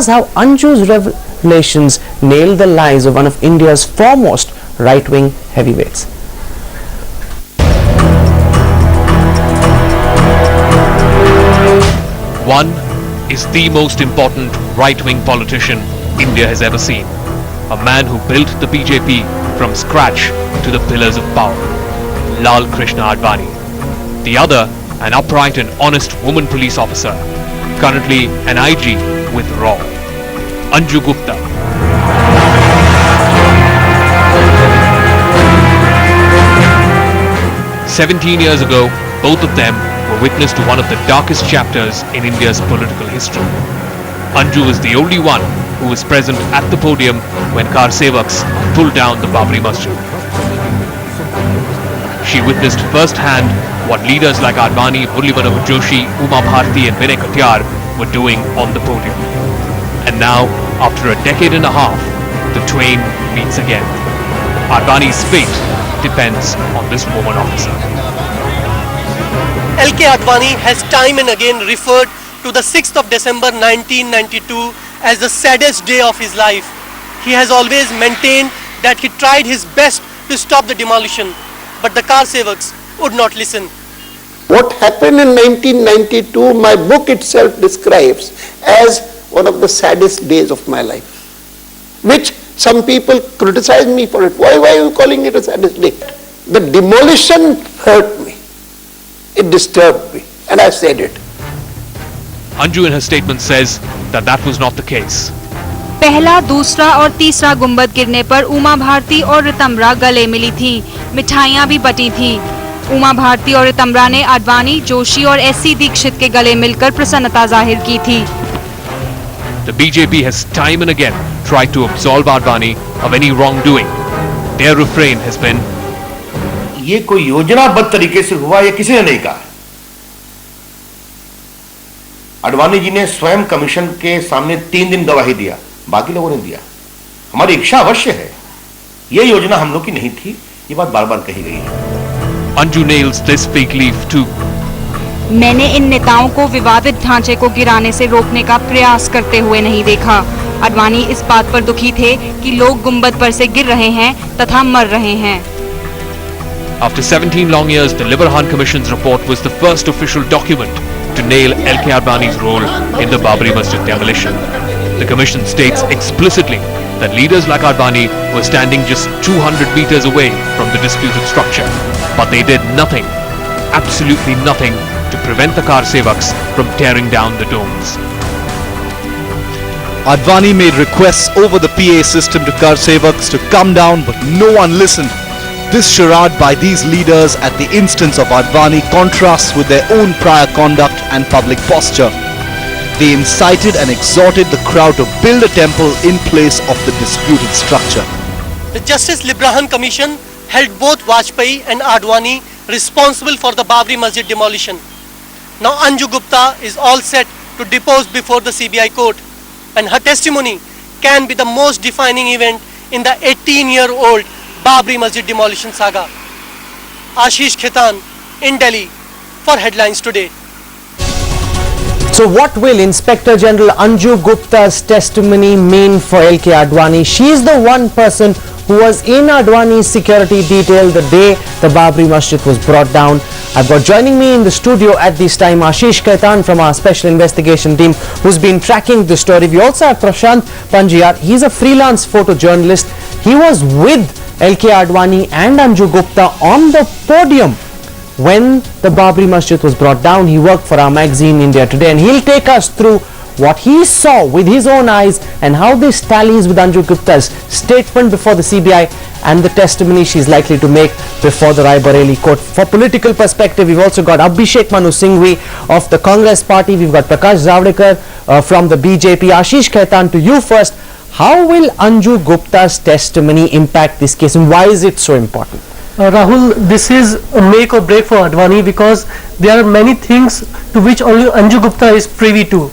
us how Anju's revelations nail the lives of one of India's foremost right-wing heavyweights. One is the most important right-wing politician India has ever seen. A man who built the BJP from scratch to the pillars of power. Lal Krishna Advani. The other, an upright and honest woman police officer, currently an IG with RAW. Anju Gupta. "17 years ago, both of them were witness to one of the darkest chapters in India's political history. Anju was the only one who was present at the podium when car sevaks pulled down the Babri Masjid. She witnessed firsthand what leaders like Advani, Murli Manohar Joshi, Uma Bharti and Vinay Katyar were doing on the podium. And now, after a decade and a half, the twain meets again. Advani's fate depends on this woman officer. LK Advani has time and again referred to the 6th of December 1992 as the saddest day of his life. He has always maintained that he tried his best to stop the demolition, but the car sevaks would not listen. What happened in 1992, my book itself describes as one of the saddest days of my life, which some people criticize me for it. Why are you calling it a saddest day? The demolition hurt me. It disturbed me, and I said it. Anju in her statement says that that was not the case. पहला, दूसरा और तीसरा गुंबद गिरने पर उमा भारती और रितंबरा गले मिली थी, मिठाइयां भी बटी थी। उमा भारती और रितंबरा ने आडवाणी, जोशी और एससी दीक्षित के गले मिलकर प्रसन्नता जाहिर की थी। The BJP has time and again tried to absolve Advani of any wrongdoing. Their refrain has been, ये कोई योजनाबद्ध तरीके से हुआ, ये किसी ने नहीं कहा। आडवाणी जी ने स्वयं कमीशन के सामने 3 दिन गवाही दिया, बाकी लोगों ने दिया। हमारी इच्छा अवश्य है, ये योजना हम लोग की नहीं थी, ये बात बार बार कही गई है। Anju nails this fake leaf too. मैंने इन नेताओं को विवादित ढांचे को गिराने से रोकने का प्रयास करते हुए नहीं देखा। आडवाणी इस बात पर दुखी थे कि लोग गुंबद पर से गिर रहे हैं तथा मर रहे हैं। After 17 long years, the Liverhan Commission's report was the first official document to nail LK Advani's role in the Babri Masjid demolition. The commission states explicitly that leaders like Advani were standing just 200 meters away from the disputed structure, but they did nothing, absolutely nothing, to prevent the car sevaks from tearing down the domes. Advani made requests over the PA system to car sevaks to come down, but no one listened. This charade by these leaders at the instance of Advani contrasts with their own prior conduct and public posture. They incited and exhorted the crowd to build a temple in place of the disputed structure. The Justice Libraham Commission held both Vajpayee and Advani responsible for the Babri Masjid demolition. Now Anju Gupta is all set to depose before the CBI court, and her testimony can be the most defining event in the 18-year-old Babri Masjid demolition saga. Ashish Khaitan in Delhi for Headlines Today. So what will Inspector General Anju Gupta's testimony mean for LK Advani? She is the one person who was in Advani's security detail the day the Babri Masjid was brought down. I've got joining me in the studio at this time Ashish Khaitan from our special investigation team, who's been tracking the story. We also have Prashant Panjiyar. He's a freelance photojournalist. He was with LK Advani and Anju Gupta on the podium when the Babri Masjid was brought down. He worked for our magazine India Today, and he'll take us through what he saw with his own eyes and how this tallies with Anju Gupta's statement before the CBI and the testimony she's likely to make before the Raebareli court. For political perspective, we've also got Abhishek Singhvi of the Congress party. We've got Prakash Javadekar from the BJP. Ashish Khaitan, to you first. How will Anju Gupta's testimony impact this case, and why is it so important? Rahul, this is a make or break for Advani because there are many things to which only Anju Gupta is privy to.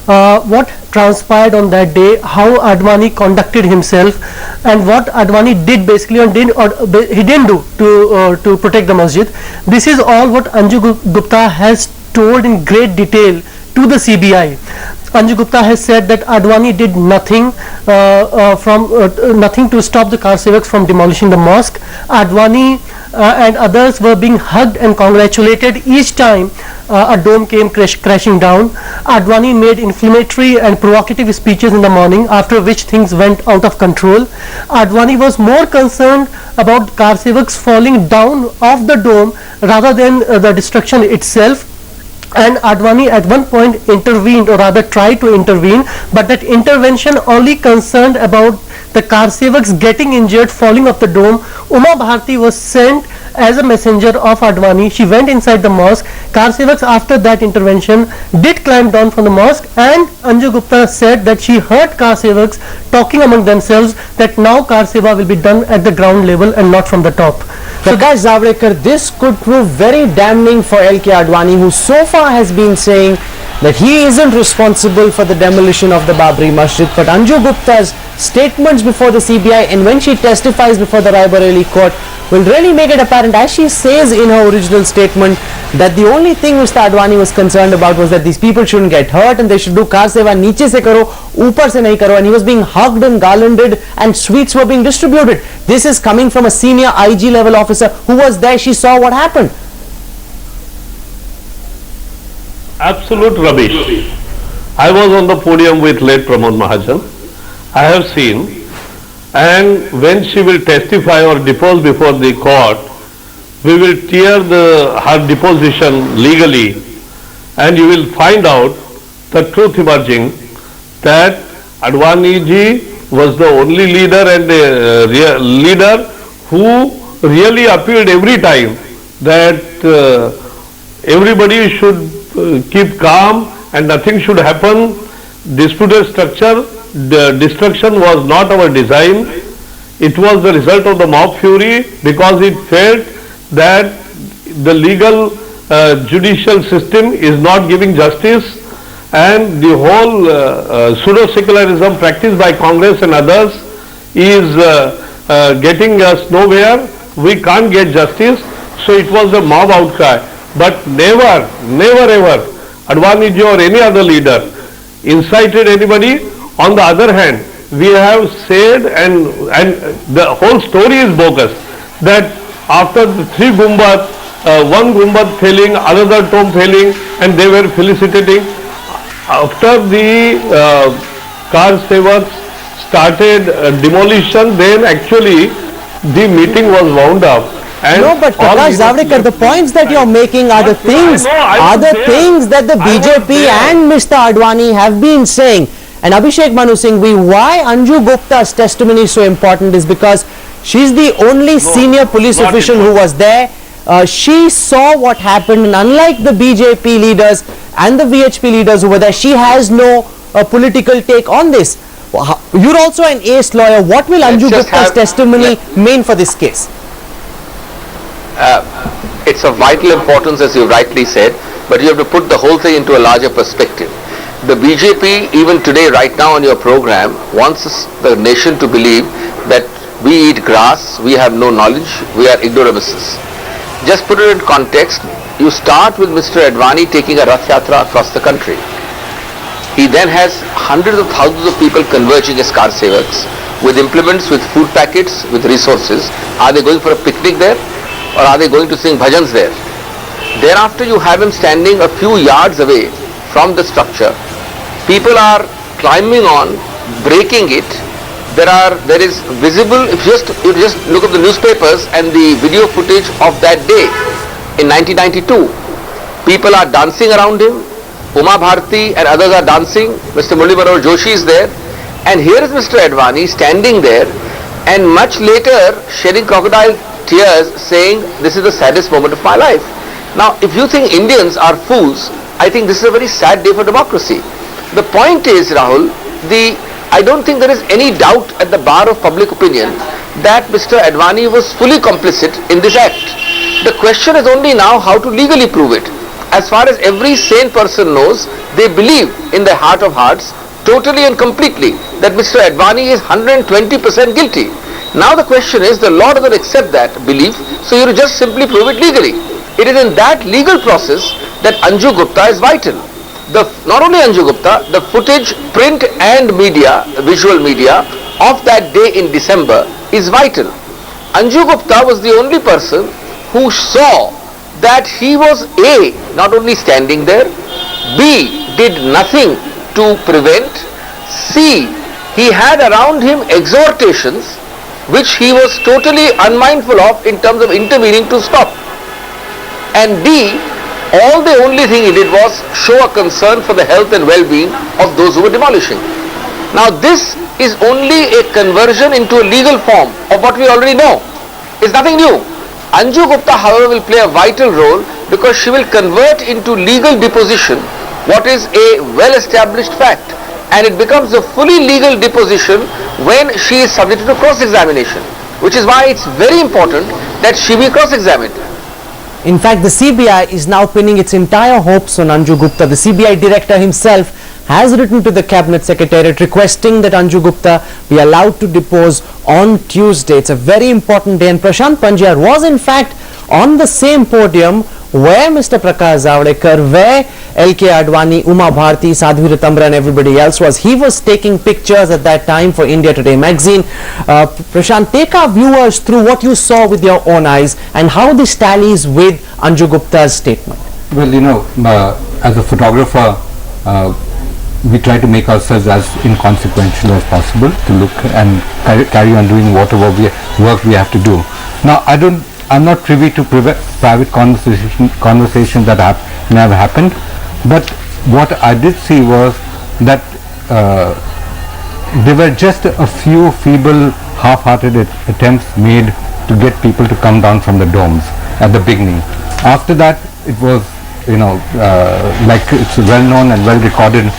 What transpired on that day, how Advani conducted himself, and what Advani did basically or he didn't do to protect the masjid. This is all what Anju Gupta has told in great detail to the CBI. Anju Gupta has said that Advani did nothing nothing to stop the car sevaks from demolishing the mosque. Advani and others were being hugged and congratulated each time a dome came crashing down. Advani made inflammatory and provocative speeches in the morning, after which things went out of control. Advani was more concerned about car sevaks falling down off the dome rather than the destruction itself. And Advani at one point intervened, or rather tried to intervene, but that intervention only concerned about the car sevaks getting injured, falling off the dome. Uma Bharti was sent as a messenger of Advani. She went inside the mosque. Car sevaks after that intervention did climb down from the mosque, and Anju Gupta said that she heard car sevaks talking among themselves that now car seva will be done at the ground level and not from the top. Prakash Zavadekar, this could prove very damning for LK Advani, who so far has been saying that he isn't responsible for the demolition of the Babri Masjid, but Anju Gupta's statements before the CBI and when she testifies before the Raebareli court will really make it apparent, as she says in her original statement, that the only thing Mr. Advani was concerned about was that these people shouldn't get hurt and they should do car seva niche se karo, upar se nahi karo, and he was being hugged and garlanded and sweets were being distributed. This is coming from a senior IG level officer who was there. She saw what happened. Absolute rubbish. I was on the podium with late Pramod Mahajan. I have seen, and when she will testify or depose before the court, we will tear her deposition legally, and you will find out the truth emerging that Advani ji was the only leader and leader who really appealed every time that everybody should keep calm and nothing should happen. Disputed structure, the destruction was not our design. It was the result of the mob fury, because it felt that the legal judicial system is not giving justice, and the whole pseudo-secularism practiced by Congress and others is getting us nowhere. We can't get justice, so it was a mob outcry. But never ever Advani ji or any other leader incited anybody. On the other hand, we have said, and the whole story is bogus, that after the three Gumbad, one Gumbad failing, another tomb failing, and they were felicitating. After the car sevaks started demolition, then actually the meeting was wound up. And no, but Prakash Zavadekar, the points that you're making are the things, that the BJP and Mr. Advani have been saying. And Abhishek Manu Singhvi, why Anju Gupta's testimony is so important is because she's the only senior police official who was there. She saw what happened, and unlike the BJP leaders and the VHP leaders who were there, she has no political take on this. You're also an ace lawyer. What will Anju Gupta's testimony mean for this case? It's of vital importance, as you rightly said, but you have to put the whole thing into a larger perspective. The BJP, even today, right now on your program, wants the nation to believe that we eat grass, we have no knowledge, we are ignoramuses. Just put it in context. You start with Mr. Advani taking a Rath Yatra across the country. He then has hundreds of thousands of people converging as car sevaks with implements, with food packets, with resources. Are they going for a picnic there? Or are they going to sing bhajans there? Thereafter you have him standing a few yards away from the structure. People are climbing on, breaking it. There is visible, if you just look at the newspapers and the video footage of that day in 1992. People are dancing around him. Uma Bharti and others are dancing. Mr. Murli Manohar Joshi is there. And here is Mr. Advani standing there, and much later shedding crocodile tears saying, this is the saddest moment of my life. Now, if you think Indians are fools, I think this is a very sad day for democracy. The point is, Rahul, I don't think there is any doubt at the bar of public opinion that Mr. Advani was fully complicit in this act. The question is only now how to legally prove it. As far as every sane person knows, they believe in their heart of hearts, totally and completely, that Mr. Advani is 120% guilty. Now the question is, the law doesn't accept that belief, so you just simply prove it legally. It is in that legal process that Anju Gupta is vital. not only Anju Gupta, the footage, print and media, visual media of that day in December is vital. Anju Gupta was the only person who saw that he was A, not only standing there, B, did nothing to prevent, C, he had around him exhortations which he was totally unmindful of in terms of intervening to stop. And D, all the only thing he did was show a concern for the health and well-being of those who were demolishing. Now this is only a conversion into a legal form of what we already know. It's nothing new. Anju Gupta, however, will play a vital role because she will convert into legal deposition what is a well-established fact, and it becomes a fully legal deposition when she is subjected to cross-examination, which is why it's very important that she be cross-examined. In fact, the CBI is now pinning its entire hopes on Anju Gupta. The CBI director himself has written to the Cabinet Secretariat requesting that Anju Gupta be allowed to depose on Tuesday. It's a very important day, and Prashant Panjwar was in fact on the same podium where Mr. Prakash Zavadekar, where LK Advani, Uma Bharti, Sadhvi Ratambra and everybody else was. He was taking pictures at that time for India Today magazine. Prashant, take our viewers through what you saw with your own eyes and how this tallies with Anju Gupta's statement. Well, you know, as a photographer, we try to make ourselves as inconsequential as possible to look and carry on doing whatever work we have to do. Now, I'm not privy to private conversations that may have happened, but what I did see was that there were just a few feeble, half-hearted attempts made to get people to come down from the domes at the beginning. After that, it was, you know, like it's well known and well recorded,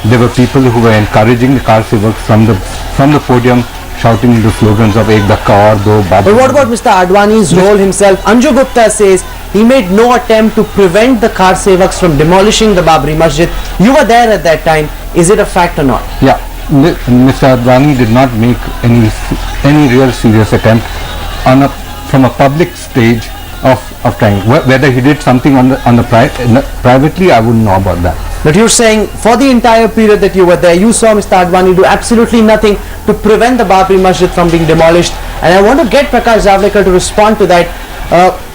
there were people who were encouraging the car sevaks from the podium, shouting the slogans of Ek Dhakka Aur Do, Babri. But what about Mr. Advani's role himself? Anju Gupta says he made no attempt to prevent the car sevaks from demolishing the Babri Masjid. You were there at that time. Is it a fact or not? Yeah, Mr. Advani did not make any real serious attempt from a public stage of trying. Whether he did something privately, I wouldn't know about that. But you're saying for the entire period that you were there, you saw Mr. Advani do absolutely nothing to prevent the Babri Masjid from being demolished. And I want to get Prakash Zavadekar to respond to that.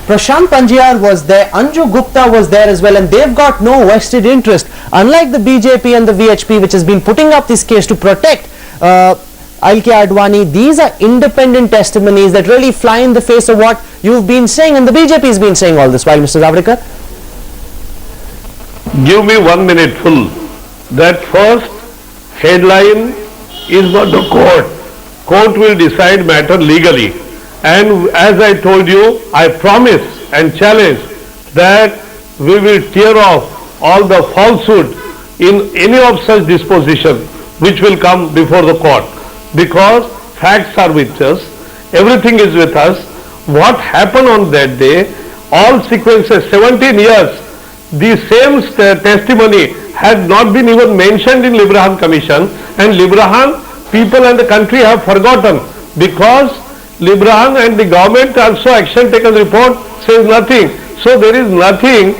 Prashant Panjwar was there, Anju Gupta was there as well, and they've got no vested interest. Unlike the BJP and the VHP, which has been putting up this case to protect LK Advani, these are independent testimonies that really fly in the face of what you've been saying, and the BJP has been saying all this while, Mr. Zavadekar. Give me 1 minute full. That first headline is not the court. Court will decide matter legally. And as I told you, I promise and challenge that we will tear off all the falsehood in any of such disposition which will come before the court. Because facts are with us, everything is with us. What happened on that day, all sequences, 17 years, the same testimony had not been even mentioned in Libraham Commission, and Libraham people and the country have forgotten because Libraham and the government also action taken report says nothing. So there is nothing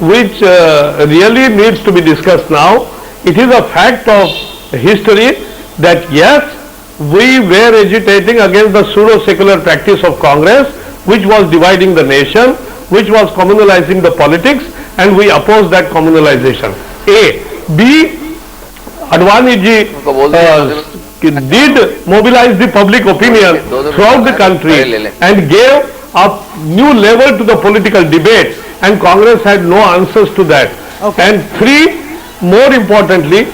which really needs to be discussed now. It is a fact of history that yes, we were agitating against the pseudo-secular practice of Congress, which was dividing the nation, which was communalizing the politics, and we oppose that communalization. A. B. Advani ji did mobilize the public opinion throughout the country and gave a new level to the political debate, and Congress had no answers to that. Okay. And 3. More importantly,